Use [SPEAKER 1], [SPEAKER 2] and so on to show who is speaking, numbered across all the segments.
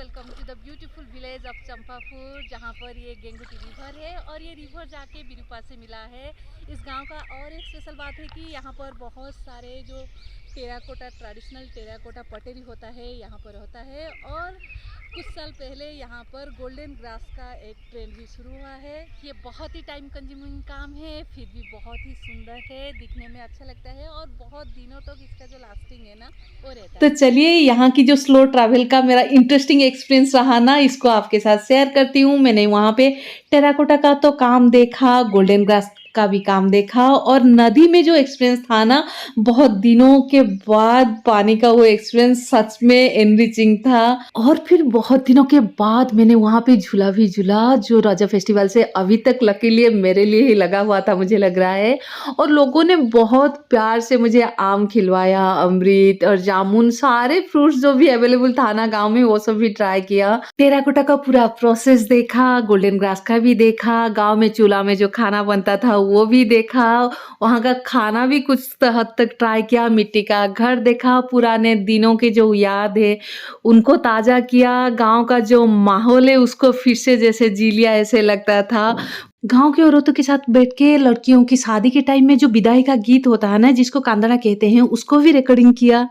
[SPEAKER 1] Welcome to the beautiful village of Champapur, जहाँ पर ये गेंगुटी रिवर है और ये रिवर जाके विरूपा से मिला है। इस गांव का और एक स्पेशल बात है कि यहाँ पर बहुत सारे जो टेराकोटा ट्रेडिशनल टेराकोटा पटेरी होता है यहाँ पर होता है। और कुछ साल पहले यहाँ पर गोल्डन ग्रास का एक ट्रेंड भी शुरू हुआ है। ये बहुत ही टाइम कंज्यूमिंग काम है, फिर भी बहुत ही सुंदर है, दिखने में अच्छा लगता है और बहुत दिनों तक इसका जो लास्टिंग है ना वो रहता
[SPEAKER 2] तो
[SPEAKER 1] है।
[SPEAKER 2] चलिए यहाँ की जो स्लो ट्रैवल का मेरा इंटरेस्टिंग एक्सपीरियंस रहा ना, इसको आपके साथ शेयर करती हूँ। मैंने वहाँ पे टेराकोटा का तो काम देखा, गोल्डन ग्रास का भी काम देखा और नदी में जो एक्सपीरियंस था ना, बहुत दिनों के बाद पानी का वो एक्सपीरियंस सच में एनरिचिंग था। और फिर बहुत दिनों के बाद मैंने वहाँ पे झूला भी झूला, जो राजा फेस्टिवल से अभी तक लकीली मेरे लिए ही लगा हुआ था, मुझे लग रहा है। और लोगों ने बहुत प्यार से मुझे आम खिलवाया, अमृत और जामुन, सारे फ्रूट्स जो भी अवेलेबल था ना गांव में, वो सब भी ट्राई किया। टेराकोटा का पूरा प्रोसेस देखा, गोल्डन ग्रास का भी देखा, गांव में चूल्हा में जो खाना बनता था वो भी देखा, वहाँ का खाना भी कुछ हद तक ट्राई किया, मिट्टी का घर देखा, पुराने दिनों के जो याद है उनको ताजा किया, गांव का जो माहौल है उसको फिर से जैसे जी लिया ऐसे लगता था। गांव की औरतों के साथ बैठ के लड़कियों की शादी के टाइम में जो विदाई का गीत होता है ना, जिसको कांदड़ा कहते हैं, उसको भी रिकॉर्डिंग किया।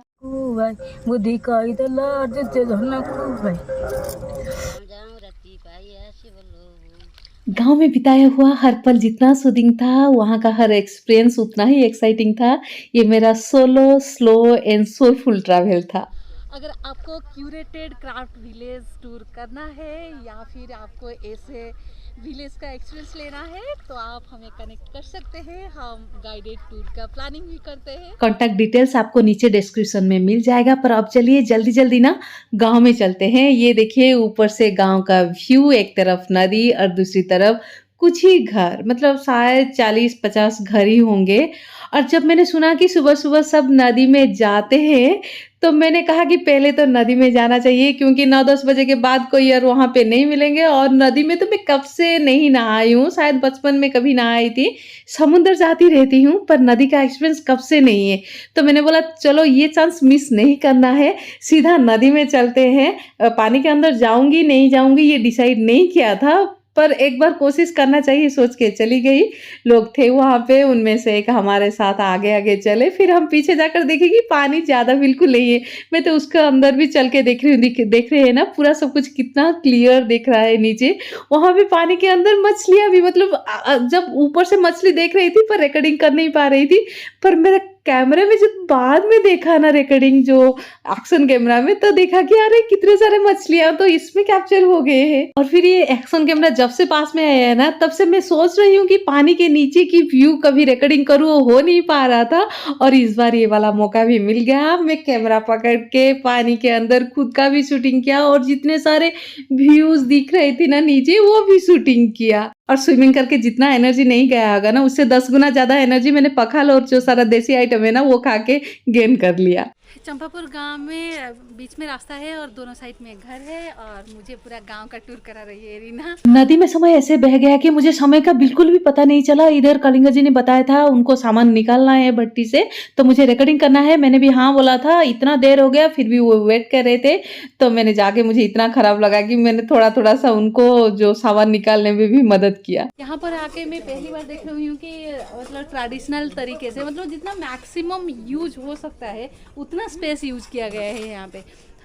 [SPEAKER 2] गांव में बिताया हुआ हर पल जितना सूदिंग था, वहाँ का हर एक्सपीरियंस उतना ही एक्साइटिंग था। ये मेरा solo slow and soulful travel था।
[SPEAKER 1] अगर आपको क्यूरेटेड क्राफ्ट विलेज टूर करना है या फिर आपको ऐसे विलेज का एक्सपीरियंस लेना है तो आप हमें कनेक्ट कर सकते हैं। हम गाइडेड टूर का प्लानिंग भी करते हैं।
[SPEAKER 2] कॉन्टैक्ट डिटेल्स आपको नीचे डिस्क्रिप्शन में मिल जाएगा। पर अब चलिए जल्दी जल्दी ना गांव में चलते हैं। ये देखिए ऊपर से गांव का व्यू, एक तरफ नदी और दूसरी तरफ कुछ ही घर, मतलब शायद 40-50 घर ही होंगे। और जब मैंने सुना कि सुबह सुबह सब नदी में जाते हैं, तो मैंने कहा कि पहले तो नदी में जाना चाहिए, क्योंकि 9-10 बजे के बाद कोई और वहाँ पे नहीं मिलेंगे। और नदी में तो मैं कब से नहीं नहाई हूँ, शायद बचपन में कभी नहाई थी। समुद्र जाती रहती हूँ पर नदी का एक्सपीरियंस कब से नहीं है। तो मैंने बोला चलो ये चांस मिस नहीं करना है, सीधा नदी में चलते हैं। पानी के अंदर जाऊंगी नहीं जाऊंगी ये डिसाइड नहीं किया था, पर एक बार कोशिश करना चाहिए सोच के चली गई। लोग थे वहाँ पे, उनमें से एक हमारे साथ आगे आगे चले, फिर हम पीछे जाकर देखे कि पानी ज़्यादा बिल्कुल नहीं है। मैं तो उसके अंदर भी चल के देख रही हूँ, देख रहे हैं ना पूरा सब कुछ कितना क्लियर दिख रहा है नीचे। वहाँ भी पानी के अंदर मछलियाँ भी, मतलब जब ऊपर से मछली देख रही थी पर रिकॉर्डिंग कर नहीं पा रही थी। पर मेरा कैमरे में जब बाद में देखा ना रिकॉर्डिंग, जो एक्शन कैमरा में, तो देखा कि अरे कितने सारे मछलियां तो इसमें कैप्चर हो गए हैं। और फिर ये एक्शन कैमरा जब से पास में आया है ना, तब से मैं सोच रही हूँ कि पानी के नीचे की व्यू कभी रिकॉर्डिंग करूँ, वो हो नहीं पा रहा था। और इस बार ये वाला मौका भी मिल गया। मैं कैमरा पकड़ के पानी के अंदर खुद का भी शूटिंग किया और जितने सारे व्यूज दिख रहे थे ना नीचे, वो भी शूटिंग किया। और स्विमिंग करके जितना एनर्जी नहीं गया होगा ना, उससे 10 गुना ज्यादा एनर्जी मैंने पखाल और जो सारा देसी आइटम है ना वो खा के गेन कर लिया।
[SPEAKER 1] चंपापुर गांव में बीच में रास्ता है और दोनों साइड में घर है और मुझे पूरा गांव का टूर करा रही है रीना।
[SPEAKER 2] नदी में समय ऐसे बह गया कि मुझे समय का बिल्कुल भी पता नहीं चला। इधर कलिंगा जी ने बताया था उनको सामान निकालना है भट्टी से, तो मुझे रिकॉर्डिंग करना है। मैंने भी हाँ बोला था, इतना देर हो गया फिर भी वो वेट कर रहे थे। तो मैंने जाके, मुझे इतना खराब लगा कि मैंने थोड़ा थोड़ा सा उनको जो सामान निकालने में भी मदद किया।
[SPEAKER 1] यहाँ पर आके मैं पहली बार देख रही हूँ कि मतलब ट्रेडिशनल तरीके से, मतलब जितना मैक्सिमम यूज हो सकता है उतना स्पेस यूज किया गया है यहाँ पे।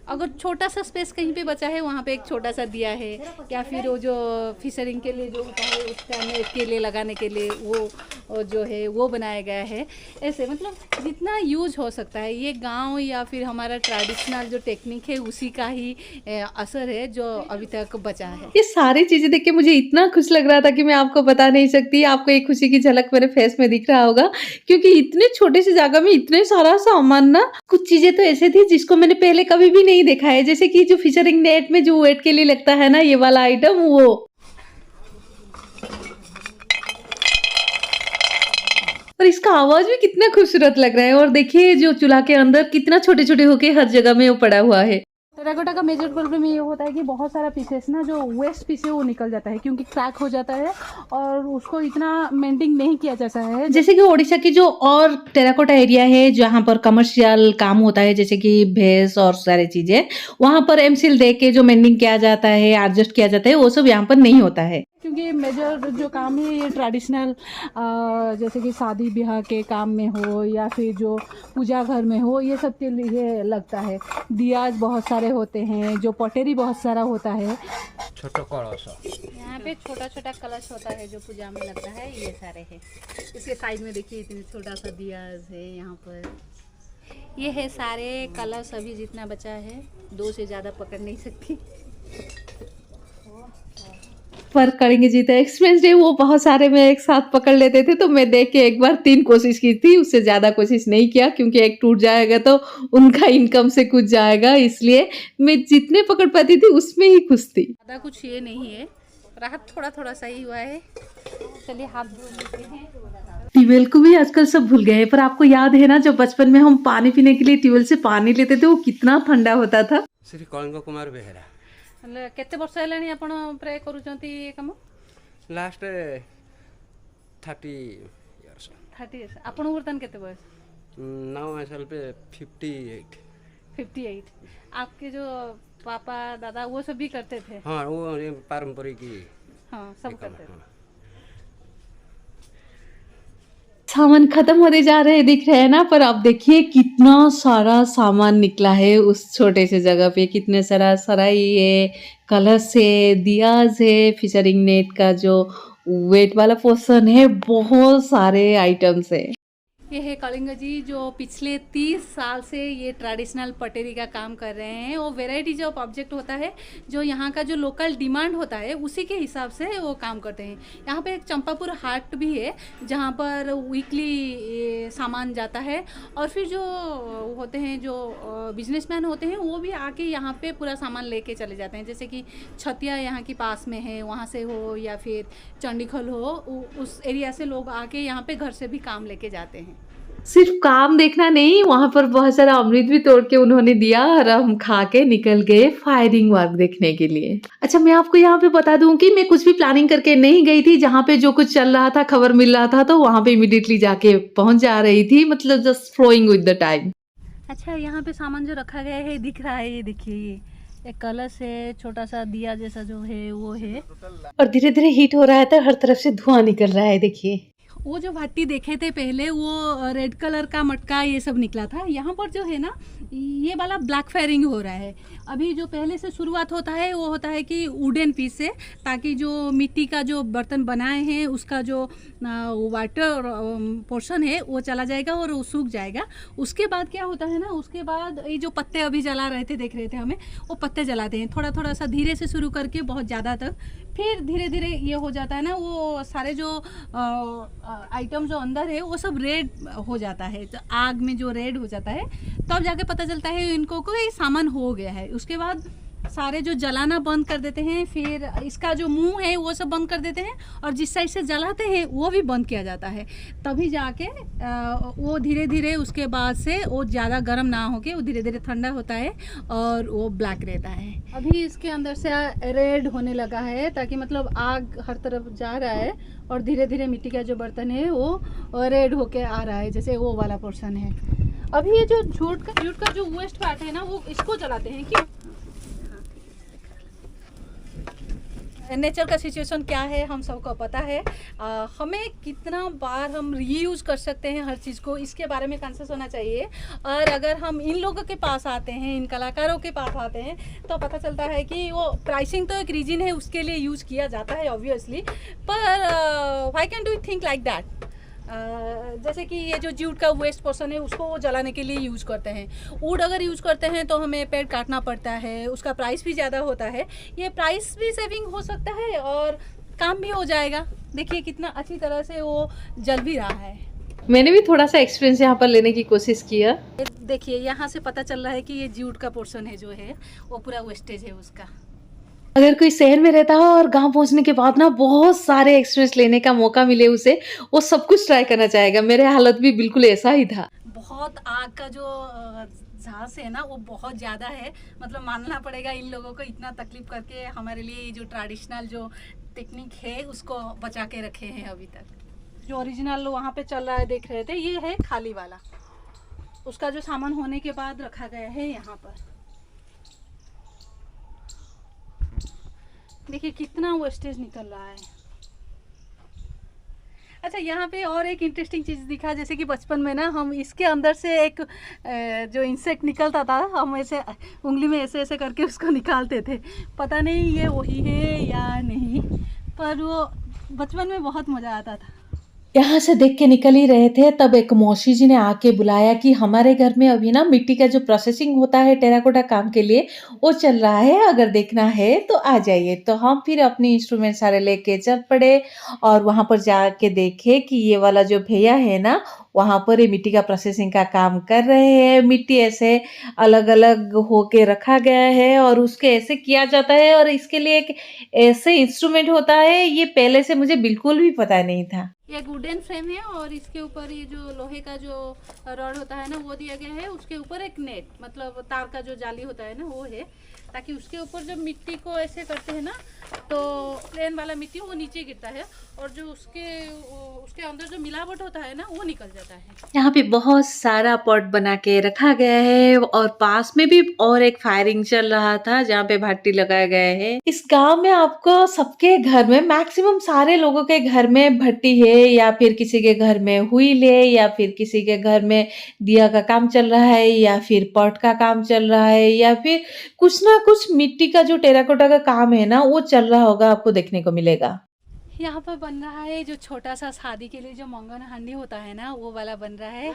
[SPEAKER 1] अगर छोटा सा स्पेस कहीं पे बचा है, वहाँ पे एक छोटा सा दिया है, या फिर वो जो फिशरिंग के लिए जो होता है उसका नेट के लिए लगाने के लिए वो जो है वो बनाया गया है। ऐसे मतलब जितना यूज हो सकता है, ये गांव या फिर हमारा ट्रेडिशनल जो टेक्निक है उसी का ही असर है जो अभी तक बचा है।
[SPEAKER 2] ये सारी चीजें देख के मुझे इतना खुश लग रहा था कि मैं आपको बता नहीं सकती। आपको एक खुशी की झलक मेरे फेस में दिख रहा होगा, क्योंकि इतने छोटे से जगह में इतने सारा सामान ना, कुछ चीजें तो ऐसे थी जिसको मैंने पहले कभी भी नहीं देखा है। जैसे कि जो फिशरिंग नेट में जो वेट के लिए लगता है ना, ये वाला आइटम, वो। और इसका आवाज भी कितना खूबसूरत लग रहा है। और देखिए जो चूल्हा के अंदर कितना छोटे छोटे होके हर जगह में वो पड़ा हुआ है।
[SPEAKER 1] टेराकोटा का मेजर प्रॉब्लम ये होता है कि बहुत सारा पीसेस ना जो वेस्ट पीस है वो निकल जाता है क्योंकि क्रैक हो जाता है और उसको इतना मेंटेन नहीं किया जाता है।
[SPEAKER 2] जैसे कि ओडिशा की जो और टेराकोटा एरिया है जहाँ पर कमर्शियल काम होता है जैसे कि भैंस और सारी चीजें, वहां पर एमसील दे के जो मेंडिंग किया जाता है, एडजस्ट किया जाता है, वो सब यहाँ पर नहीं होता है।
[SPEAKER 1] क्योंकि मेजर जो काम है ये ट्रेडिशनल जैसे कि शादी ब्याह के काम में हो या फिर जो पूजा घर में हो, ये सब के लिए लगता है। दियाज बहुत सारे होते हैं, जो पटेरी बहुत सारा होता है।
[SPEAKER 3] छोटा कलश
[SPEAKER 1] यहाँ पे छोटा छोटा कलश होता है जो पूजा में लगता है, ये सारे हैं। इसके साइड में देखिए इतने छोटा सा दियाज है यहाँ पर। ये है सारे कलश, अभी जितना बचा है 2 से ज़्यादा पकड़ नहीं सकती।
[SPEAKER 2] पर करेंगे जी तो एक्सपीरियंस डे वो बहुत सारे में एक साथ पकड़ लेते थे, तो मैं देख के एक बार 3 कोशिश की थी, उससे ज्यादा कोशिश नहीं किया क्योंकि एक टूट जाएगा तो उनका इनकम से कुछ जाएगा, इसलिए मैं जितने पकड़ पाती थी उसमें ही खुश थी।
[SPEAKER 1] ज़्यादा कुछ ये नहीं है, राहत थोड़ा थोड़ा सही हुआ है। चलिए हाथ धो लेते हैं।
[SPEAKER 2] ट्यूबवेल को भी आजकल सब भूल गए हैं, पर आपको याद है ना जब बचपन में हम पानी पीने के लिए ट्यूबवेल से पानी लेते थे, वो कितना ठंडा होता था।
[SPEAKER 3] श्री कलिंग कुमार बेहेरा
[SPEAKER 1] केते वर्ष हेलानी आपण प्रे करूचंती ये काम?
[SPEAKER 3] Last 30 years.
[SPEAKER 1] 30 इयर्स। आपण वर्तन केते बयस?
[SPEAKER 3] Now my self 58।
[SPEAKER 1] 58। आपके जो पापा दादा वो सब भी करते थे?
[SPEAKER 3] हाँ, वो ये पारंपरिक ही।
[SPEAKER 1] हाँ, सब करते थे।
[SPEAKER 2] सामान खत्म होते जा रहे दिख रहे हैं ना, पर अब देखिए कितना सारा सामान निकला है उस छोटे से जगह पे। कितने सारा सराई है, कलश है, दियाज है, फिशरिंग नेट का जो वेट वाला पोर्शन है, बहुत सारे आइटम्स है।
[SPEAKER 1] ये है कलिंग जी जो पिछले 30 साल से ये ट्रेडिशनल पटेरी का काम कर रहे हैं। वो वेराइटीज ऑफ ऑब्जेक्ट होता है जो यहाँ का जो लोकल डिमांड होता है उसी के हिसाब से वो काम करते हैं। यहाँ पे एक चंपापुर हाट भी है जहाँ पर वीकली सामान जाता है और फिर जो होते हैं जो बिजनेसमैन होते हैं वो भी आके यहाँ पे पूरा सामान लेके चले जाते हैं। जैसे कि छतिया यहाँ के पास में है, वहाँ से हो या फिर चंडीखल हो, उस एरिया से लोग आके यहाँ पे घर से भी काम लेके जाते हैं।
[SPEAKER 2] सिर्फ काम देखना नहीं, वहां पर बहुत सारा अमृत भी तोड़ के उन्होंने दिया और हम खा के निकल गए फायरिंग वर्क देखने के लिए। अच्छा, मैं आपको यहाँ पे बता दूं कि मैं कुछ भी प्लानिंग करके नहीं गई थी। जहाँ पे जो कुछ चल रहा था, खबर मिल रहा था, तो वहां पे इमीडिएटली जाके पहुंच जा रही थी, मतलब just flowing with the time.
[SPEAKER 1] अच्छा, यहाँ पे सामान जो रखा गया है दिख रहा है, ये देखिए ये एक कलश है, छोटा सा दिया जैसा जो है वो है
[SPEAKER 2] और धीरे धीरे हीट हो रहा है तो हर तरफ से धुआं निकल रहा है। देखिए
[SPEAKER 1] वो जो भट्टी देखे थे पहले वो रेड कलर का मटका ये सब निकला था। यहाँ पर जो है ना ये वाला ब्लैक फायरिंग हो रहा है। अभी जो पहले से शुरुआत होता है वो होता है कि वुडन पीस से, ताकि जो मिट्टी का जो बर्तन बनाए हैं उसका जो वाटर पोर्शन है वो चला जाएगा और वो सूख जाएगा। उसके बाद क्या होता है ना, उसके बाद ये जो पत्ते अभी जला रहे थे देख रहे थे हमें, वो पत्ते जलाते हैं थोड़ा थोड़ा सा धीरे से शुरू करके बहुत ज़्यादा तक। फिर धीरे धीरे ये हो जाता है ना, वो सारे जो आइटम जो अंदर है वो सब रेड हो जाता है। तो आग में जो रेड हो जाता है तब जाके पता चलता है इनको को ये सामान हो गया है। उसके बाद सारे जो जलाना बंद कर देते हैं, फिर इसका जो मुंह है वो सब बंद कर देते हैं और जिस साइड से जलाते हैं वो भी बंद किया जाता है। तभी जाके वो धीरे धीरे उसके बाद से वो ज़्यादा गर्म ना होके वो धीरे धीरे ठंडा होता है और वो ब्लैक रहता है। अभी इसके अंदर से रेड होने लगा है, ताकि मतलब आग हर तरफ जा रहा है और धीरे धीरे मिट्टी का जो बर्तन है वो रेड होके आ रहा है, जैसे वो वाला पोर्शन है। अभी ये जो जूट का जो वेस्ट पार्ट है ना, वो इसको जलाते हैं। क्यों? नेचर का सिचुएशन क्या है हम सबको पता है। हमें कितना बार हम रीयूज़ कर सकते हैं हर चीज़ को, इसके बारे में कॉन्शियस होना चाहिए। और अगर हम इन लोगों के पास आते हैं, इन कलाकारों के पास आते हैं, तो पता चलता है कि वो प्राइसिंग तो एक रीजन है, उसके लिए यूज़ किया जाता है ऑब्वियसली, पर why can do think like that. जैसे कि ये जो जूट का वेस्ट पोर्शन है उसको वो जलाने के लिए यूज़ करते हैं। वुड अगर यूज़ करते हैं तो हमें पेड़ काटना पड़ता है, उसका प्राइस भी ज़्यादा होता है। ये प्राइस भी सेविंग हो सकता है और काम भी हो जाएगा। देखिए कितना अच्छी तरह से वो जल भी रहा है।
[SPEAKER 2] मैंने भी थोड़ा सा एक्सपीरियंस यहाँ पर लेने की कोशिश किया।
[SPEAKER 1] देखिए यहाँ से पता चल रहा है कि ये जूट का पोर्शन है जो है वो पूरा वेस्टेज है उसका।
[SPEAKER 2] अगर कोई शहर में रहता है और गांव पहुंचने के बाद ना बहुत सारे एक्सपीरियंस लेने का मौका मिले उसे, वो सब कुछ ट्राई करना चाहेगा। मेरे हालत भी बिल्कुल ऐसा ही था।
[SPEAKER 1] बहुत आग का जो झांस है ना वो बहुत ज़्यादा है, मतलब मानना पड़ेगा इन लोगों को, इतना तकलीफ करके हमारे लिए ये जो ट्रेडिशनल जो टेक्निक है उसको बचा के रखे हैं अभी तक। जो ओरिजिनल वहाँ पे चल रहा है देख रहे थे, ये है खाली वाला, उसका जो सामान होने के बाद रखा गया है यहाँ पर। देखिए कितना वेस्टेज निकल रहा है। अच्छा, यहाँ पे और एक इंटरेस्टिंग चीज़ दिखा, जैसे कि बचपन में ना हम इसके अंदर से एक जो इंसेक्ट निकलता था, हम ऐसे उंगली में ऐसे ऐसे करके उसको निकालते थे। पता नहीं ये वही है या नहीं, पर वो बचपन में बहुत मज़ा आता था।
[SPEAKER 2] यहाँ से देख के निकल ही रहे थे, तब एक मौसी जी ने आके बुलाया कि हमारे घर में अभी ना मिट्टी का जो प्रोसेसिंग होता है टेराकोटा काम के लिए वो चल रहा है, अगर देखना है तो आ जाइए। तो हम फिर अपने इंस्ट्रूमेंट सारे लेके चल पड़े और वहाँ पर जाके देखे कि ये वाला जो भैया है ना वहाँ पर ये मिट्टी का प्रोसेसिंग का काम कर रहे हैं। मिट्टी ऐसे अलग अलग होके रखा गया है और उसके ऐसे किया जाता है, और इसके लिए एक ऐसे इंस्ट्रूमेंट होता है, ये पहले से मुझे बिल्कुल भी पता नहीं था।
[SPEAKER 1] ये वुडन फ्रेम है और इसके ऊपर ये जो लोहे का जो रॉड होता है ना वो दिया गया है, उसके ऊपर एक नेट मतलब तार का जो जाली होता है ना वो है, ताकि उसके ऊपर जब मिट्टी को ऐसे करते हैं ना तो प्लेन वाला मिट्टी वो नीचे गिरता है और जो उसके अंदर जो मिलावट होता है ना वो निकल जाता है।
[SPEAKER 2] यहाँ पे बहुत सारा पॉट बना के रखा गया है और पास में भी और एक फायरिंग चल रहा था जहाँ पे भट्टी लगाया गया है। इस गांव में आपको सबके घर में, मैक्सिमम सारे लोगों के घर में भट्टी है, या फिर किसी के घर में व्हील है, या फिर किसी के घर में दिया का काम चल रहा है, या फिर पॉट का काम चल रहा है, या फिर कुछ ना कुछ मिट्टी का जो टेराकोटा का काम है ना वो चल रहा होगा, आपको देखने को मिलेगा।
[SPEAKER 1] यहाँ पर बन रहा है जो छोटा सा शादी के लिए जो मंगन हांडी होता है ना वो वाला बन रहा है।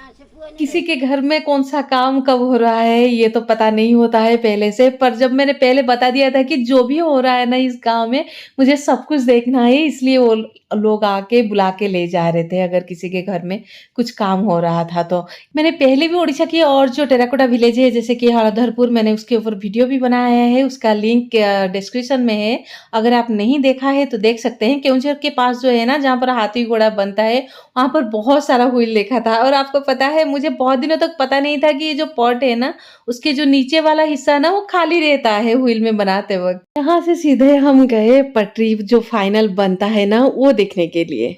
[SPEAKER 2] किसी के घर में कौन सा काम कब हो रहा है ये तो पता नहीं होता है पहले से, पर जब मैंने पहले बता दिया था कि जो भी हो रहा है ना इस गांव में मुझे सब कुछ देखना है, इसलिए वो लोग आके बुला के ले जा रहे थे अगर किसी के घर में कुछ काम हो रहा था तो। मैंने पहले भी उड़ीसा की और जो टेराकोटा विलेज है जैसे कि हरधरपुर, मैंने उसके ऊपर वीडियो भी बनाया है, उसका लिंक डिस्क्रिप्शन में है, अगर आप नहीं देखा है तो देख सकते हैं। केवंझर के पास जो है ना जहाँ पर हाथी घोड़ा बनता है वहां पर बहुत सारा व्हील देखा था। और आपको पता है मुझे बहुत दिनों तक पता नहीं था कि ये जो पॉट है ना उसके जो नीचे वाला हिस्सा ना वो खाली रहता है व्हील में बनाते वक्त। यहाँ से सीधे हम गए पटरी जो फाइनल बनता है ना वो देखने के लिए।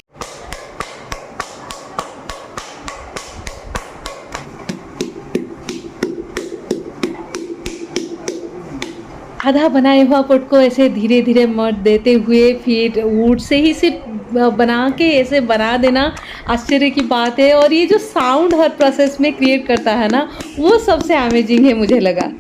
[SPEAKER 2] आधा बनाए हुआ पॉट को ऐसे धीरे धीरे मत देते हुए फिर वुड से ही सिर्फ बना के ऐसे बना देना आश्चर्य की बात है। और ये जो साउंड हर प्रोसेस में क्रिएट करता है ना वो सबसे अमेजिंग है मुझे लगा।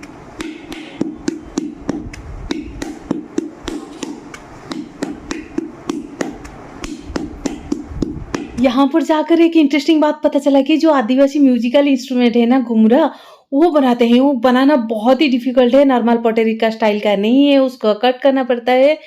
[SPEAKER 2] यहाँ पर जाकर एक इंटरेस्टिंग बात पता चला कि जो आदिवासी म्यूजिकल इंस्ट्रूमेंट है ना घुमरा वो बनाते हैं, वो बनाना बहुत ही डिफिकल्ट है, नॉर्मल पॉटरी का स्टाइल का नहीं है, उसको कट करना पड़ता है।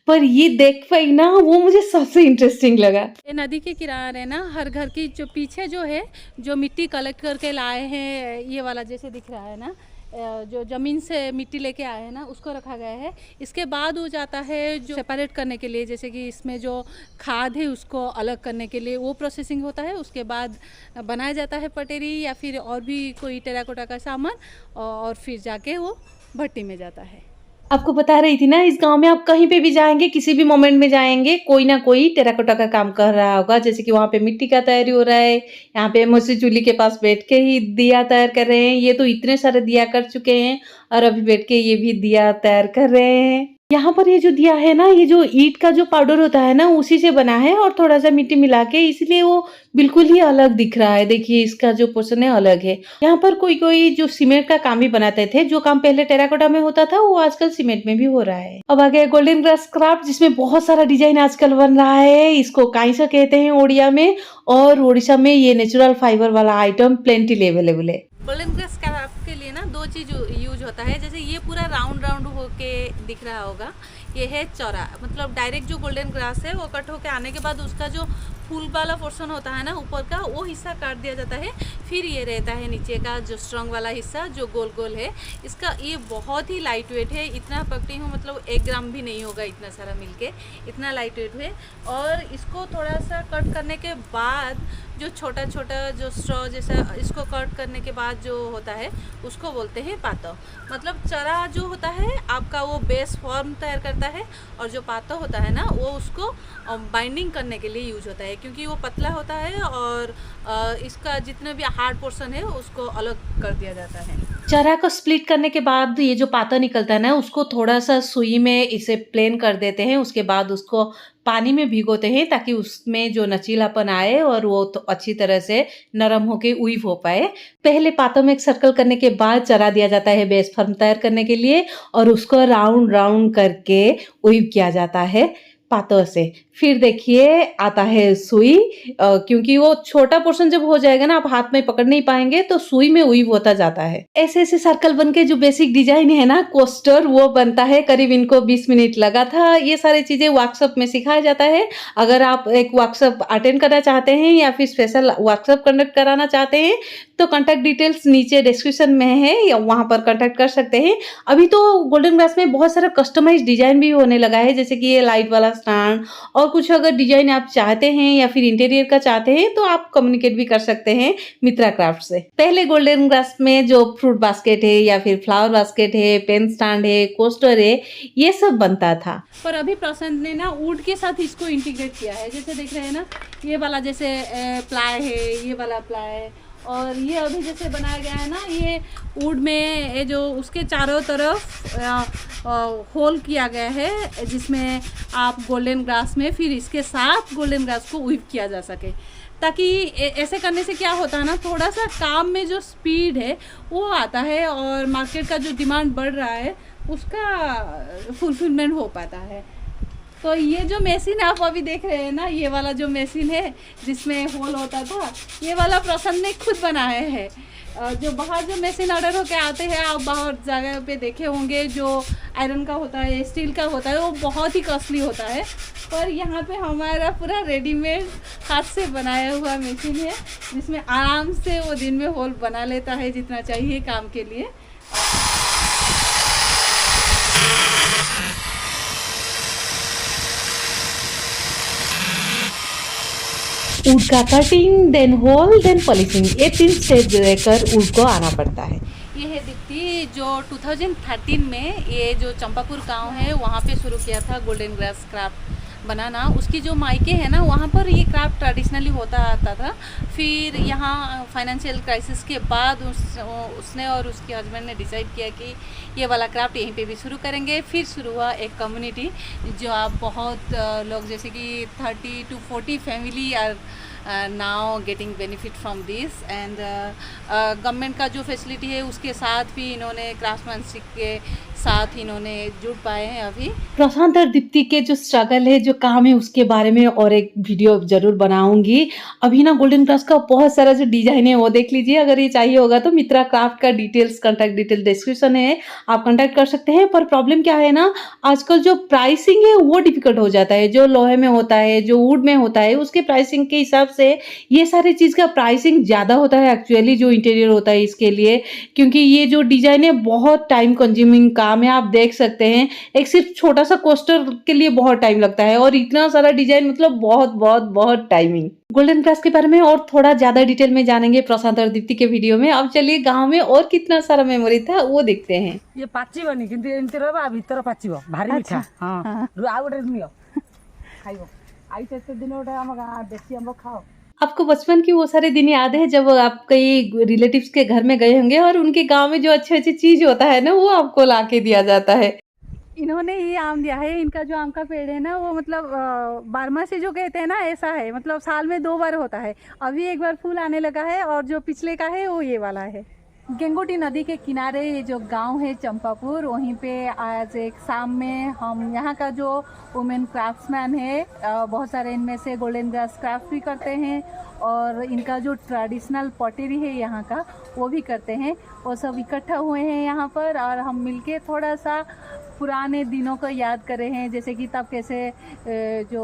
[SPEAKER 2] पर ये देख पाई ना वो मुझे सबसे इंटरेस्टिंग लगा।
[SPEAKER 1] ये नदी के किनारे ना हर घर की जो पीछे जो है जो मिट्टी कलेक्ट करके लाए हैं, ये वाला जैसे दिख रहा है ना जो ज़मीन से मिट्टी लेके आए हैं ना उसको रखा गया है। इसके बाद वो जाता है जो सेपरेट करने के लिए, जैसे कि इसमें जो खाद है उसको अलग करने के लिए वो प्रोसेसिंग होता है। उसके बाद बनाया जाता है पटेरी या फिर और भी कोई टेराकोटा का सामान, और फिर जाके वो भट्टी में जाता है।
[SPEAKER 2] आपको बता रही थी ना इस गांव में आप कहीं पे भी जाएंगे, किसी भी मोमेंट में जाएंगे, कोई ना कोई टेराकोटा का काम कर रहा होगा। जैसे कि वहाँ पे मिट्टी का तैयारी हो रहा है, यहाँ पे मौसी चूल्ही के पास बैठ के ही दिया तैयार कर रहे हैं। ये तो इतने सारे दिया कर चुके हैं और अभी बैठ के ये भी दिया तैयार कर रहे हैं। यहाँ पर ये जो दिया है ना ये जो ईंट का जो पाउडर होता है ना उसी से बना है और थोड़ा सा मिट्टी मिला के, इसलिए वो बिल्कुल ही अलग दिख रहा है। देखिए इसका जो पोर्शन है अलग है। यहाँ पर कोई कोई जो सीमेंट का काम भी बनाते थे, जो काम पहले टेराकोटा में होता था वो आजकल सीमेंट में भी हो रहा है। अब आगे गोल्डन ग्रास क्राफ्ट जिसमें बहुत सारा डिजाइन आजकल बन रहा है, इसको काइसा कहते हैं ओडिया में, और उड़ीसा में ये नेचुरल फाइबर वाला आइटम प्लेंटी अवेलेबल है।
[SPEAKER 1] गोल्डन ग्रास क्राफ्ट के लिए ना दो चीज़ यूज होता है। जैसे ये पूरा राउंड राउंड होके दिख रहा होगा, ये है चौरा, मतलब डायरेक्ट जो गोल्डन ग्रास है वो कट होके आने के बाद उसका जो फूल वाला पोर्शन होता है ना ऊपर का, वो हिस्सा काट दिया जाता है। फिर ये रहता है नीचे का जो स्ट्रॉन्ग वाला हिस्सा जो गोल गोल है। इसका ये बहुत ही लाइट वेट है, इतना पकड़ी हूँ मतलब 1 ग्राम भी नहीं होगा इतना सारा मिलके, इतना लाइट वेट है। और इसको थोड़ा सा कट करने के बाद जो छोटा छोटा जो स्ट्रॉ जैसा इसको कट करने के बाद जो होता है उसको बोलते हैं पातो। मतलब चरा जो होता है आपका वो बेस फॉर्म तैयार करता है, और जो पातो होता है ना वो उसको बाइंडिंग करने के लिए यूज होता है, क्योंकि वो पतला होता है और इसका जितना भी हार्ड पोर्शन है उसको अलग कर दिया जाता है।
[SPEAKER 2] चरा को स्प्लिट करने के बाद ये जो पाता निकलता है ना उसको थोड़ा सा सुई में इसे प्लेन कर देते हैं। उसके बाद उसको पानी में भिगोते हैं ताकि उसमें जो नचीलापन आए और वो तो अच्छी तरह से नरम होके उईव हो पाए। पहले पातों में एक सर्कल करने के बाद चरा दिया जाता है बेस फॉर्म तैयार करने के लिए, और उसको राउंड राउंड करके उईव किया जाता है पातों से। फिर देखिए आता है सुई, क्योंकि वो छोटा पोर्शन जब हो जाएगा ना आप हाथ में पकड़ नहीं पाएंगे तो सुई में उईव होता जाता है। ऐसे ऐसे सर्कल बन के जो बेसिक डिजाइन है ना कोस्टर वो बनता है। करीब इनको 20 मिनट लगा था। ये सारी चीजें वर्कशॉप में सिखाया जाता है। अगर आप एक वर्कशॉप अटेंड करना चाहते हैं या फिर स्पेशल वर्कशॉप कंडक्ट कराना चाहते हैं तो कॉन्टैक्ट डिटेल्स नीचे डिस्क्रिप्शन में है, या वहां पर कॉन्टैक्ट कर सकते हैं। अभी तो गोल्डन ग्रास में बहुत सारा कस्टमाइज डिजाइन भी होने लगा है, जैसे कि ये लाइट वाला स्टैंड और कुछ अगर डिजाइन आप चाहते हैं या फिर इंटीरियर का चाहते हैं तो आप कम्युनिकेट भी कर सकते हैं मित्रा क्राफ्ट से। पहले गोल्डन ग्रास में जो फ्रूट बास्केट है या फिर फ्लावर बास्केट है, पेन स्टैंड है, कोस्टर है, ये सब बनता था।
[SPEAKER 1] पर अभी प्रशांत ने ना वुड के साथ इसको इंटीग्रेट किया है। जैसे देख रहे हैं ना ये वाला जैसे प्लाई है, ये वाला प्लाई है, और ये अभी जैसे बनाया गया है ना ये वुड में ये जो उसके चारों तरफ होल किया गया है जिसमें आप गोल्डन ग्रास में फिर इसके साथ गोल्डन ग्रास को वीव किया जा सके। ताकि ऐसे करने से क्या होता है ना थोड़ा सा काम में जो स्पीड है वो आता है और मार्केट का जो डिमांड बढ़ रहा है उसका फुलफिलमेंट हो पाता है। तो ये जो मशीन आप अभी देख रहे हैं ना ये वाला जो मशीन है जिसमें होल होता था, ये वाला प्रसन्न ने खुद बनाया है। जो बाहर जो मशीन ऑर्डर होके आते हैं आप बाहर जगह पे देखे होंगे जो आयरन का होता है, स्टील का होता है, वो बहुत ही कॉस्टली होता है। पर यहाँ पे हमारा पूरा रेडीमेड हाथ से बनाया हुआ मशीन है जिसमें आराम से वो दिन में होल बना लेता है जितना चाहिए काम के लिए।
[SPEAKER 2] वुड का cutting, then hole, then polishing, ये 3 स्टेज लेकर वुड को आना पड़ता है।
[SPEAKER 1] ये है दीप्ति जो 2013 में ये जो चंपापुर गांव है वहाँ पे शुरू किया था गोल्डन ग्रास क्राफ्ट बनाना। उसकी जो मायके है ना वहाँ पर ये क्राफ्ट ट्रेडिशनली होता आता था। फिर यहाँ फाइनेंशियल क्राइसिस के बाद उसने और उसके हस्बैंड ने डिसाइड किया कि ये वाला क्राफ्ट यहीं पे भी शुरू करेंगे। फिर शुरू हुआ एक कम्युनिटी जो आप बहुत लोग जैसे कि 30 to 40 family are now getting benefit from this and government का जो फैसिलिटी है उसके साथ भी इन्होंने क्राफ्टमैनशिप के साथ इन्होंने जुड़ पाए हैं। अभी
[SPEAKER 2] प्रशांत और दीप्ति के जो स्ट्रगल है जो काम है उसके बारे में और एक वीडियो जरूर बनाऊंगी। अभी ना गोल्डन ग्रास का बहुत सारा जो डिजाइन है वो देख लीजिए। अगर ये चाहिए होगा तो मित्रा क्राफ्ट का डिटेल्स कॉन्टैक्ट डिटेल डिस्क्रिप्शन है, आप कॉन्टैक्ट कर सकते हैं। पर प्रॉब्लम क्या है ना आजकल जो प्राइसिंग है वो डिफिकल्ट हो जाता है। जो लोहे में होता है, जो वुड में होता है, उसके प्राइसिंग के हिसाब से ये सारी चीज का प्राइसिंग ज्यादा होता है एक्चुअली जो इंटीरियर होता है इसके लिए, क्योंकि ये जो डिजाइन है बहुत टाइम कंज्यूमिंग काम है। आप देख सकते हैं एक सिर्फ छोटा सा कोस्टर के लिए बहुत टाइम लगता है और इतना सारा डिजाइन मतलब बहुत बहुत बहुत टाइमिंग। गोल्डन ग्रास के बारे में और थोड़ा ज्यादा डिटेल में जानेंगे प्रशांत और दीप्ति के वीडियो में। अब चलिए गांव में और कितना सारा मेमोरी था वो देखते हैं।
[SPEAKER 4] ये पाचिबनी किंतु एमती रहबा भीतर पाचिबो भारी मीठा। हां आ गोटे नियो खाइबो आई तेते दिन गोटे हम देसी आंब खाओ।
[SPEAKER 2] आपको बचपन की वो सारे दिन याद है जब आप कई रिलेटिव्स के घर में गए होंगे और उनके गांव में जो अच्छी अच्छी चीज होता है ना वो आपको लाके दिया जाता है।
[SPEAKER 1] इन्होंने ये आम दिया है। इनका जो आम का पेड़ है ना वो मतलब 12 से जो कहते हैं ना ऐसा है, मतलब साल में 2 बार होता है। अभी एक बार फूल आने लगा है और जो पिछले का है वो ये वाला है। गंगोटी नदी के किनारे ये जो गांव है चंपापुर, वहीं पे आज एक शाम में हम यहाँ का जो वुमेन क्राफ्ट्समैन है बहुत सारे इनमें से गोल्डन ग्रास क्राफ्ट भी करते हैं और इनका जो ट्रेडिशनल पॉटरी है यहाँ का वो भी करते हैं। वो सब इकट्ठा हुए हैं यहाँ पर और हम मिलके थोड़ा सा पुराने दिनों को याद कर रहे हैं, जैसे कि तब कैसे जो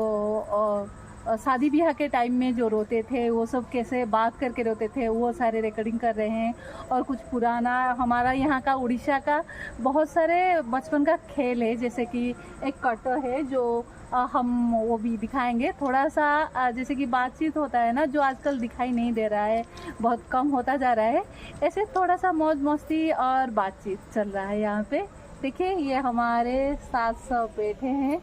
[SPEAKER 1] शादी ब्याह के टाइम में जो रोते थे वो सब कैसे बात करके रोते थे वो सारे रिकॉर्डिंग कर रहे हैं। और कुछ पुराना हमारा यहाँ का उड़ीसा का बहुत सारे बचपन का खेल है, जैसे कि एक कटो है जो हम वो भी दिखाएंगे थोड़ा सा, जैसे कि बातचीत होता है ना जो आजकल दिखाई नहीं दे रहा है, बहुत कम होता जा रहा है, ऐसे थोड़ा सा मौज मस्ती और बातचीत चल रहा है यहाँ पे। देखिए ये हमारे साथ सब बैठे हैं।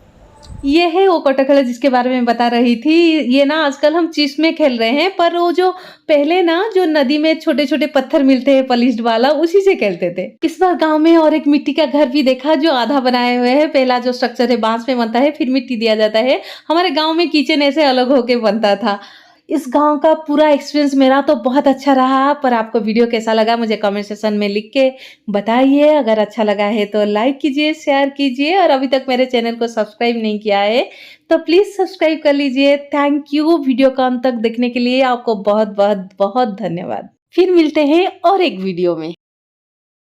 [SPEAKER 2] ये है वो कोटाखला जिसके बारे में बता रही थी। ये ना आजकल हम चिस में खेल रहे हैं, पर वो जो पहले ना जो नदी में छोटे छोटे पत्थर मिलते हैं पॉलिश्ड वाला, उसी से खेलते थे। इस बार गांव में और एक मिट्टी का घर भी देखा जो आधा बनाए हुए है। पहला जो स्ट्रक्चर है बांस में बनता है, फिर मिट्टी दिया जाता है। हमारे गाँव में किचन ऐसे अलग होके बनता था। इस गांव का पूरा एक्सपीरियंस मेरा तो बहुत अच्छा रहा, पर आपको वीडियो कैसा लगा मुझे कमेंट सेक्शन में लिख के बताइए। अगर अच्छा लगा है तो लाइक कीजिए, शेयर कीजिए, और अभी तक मेरे चैनल को सब्सक्राइब नहीं किया है तो प्लीज सब्सक्राइब कर लीजिए। थैंक यू वीडियो का अंत तक देखने के लिए। आपको बहुत बहुत बहुत धन्यवाद। फिर मिलते हैं और एक वीडियो में।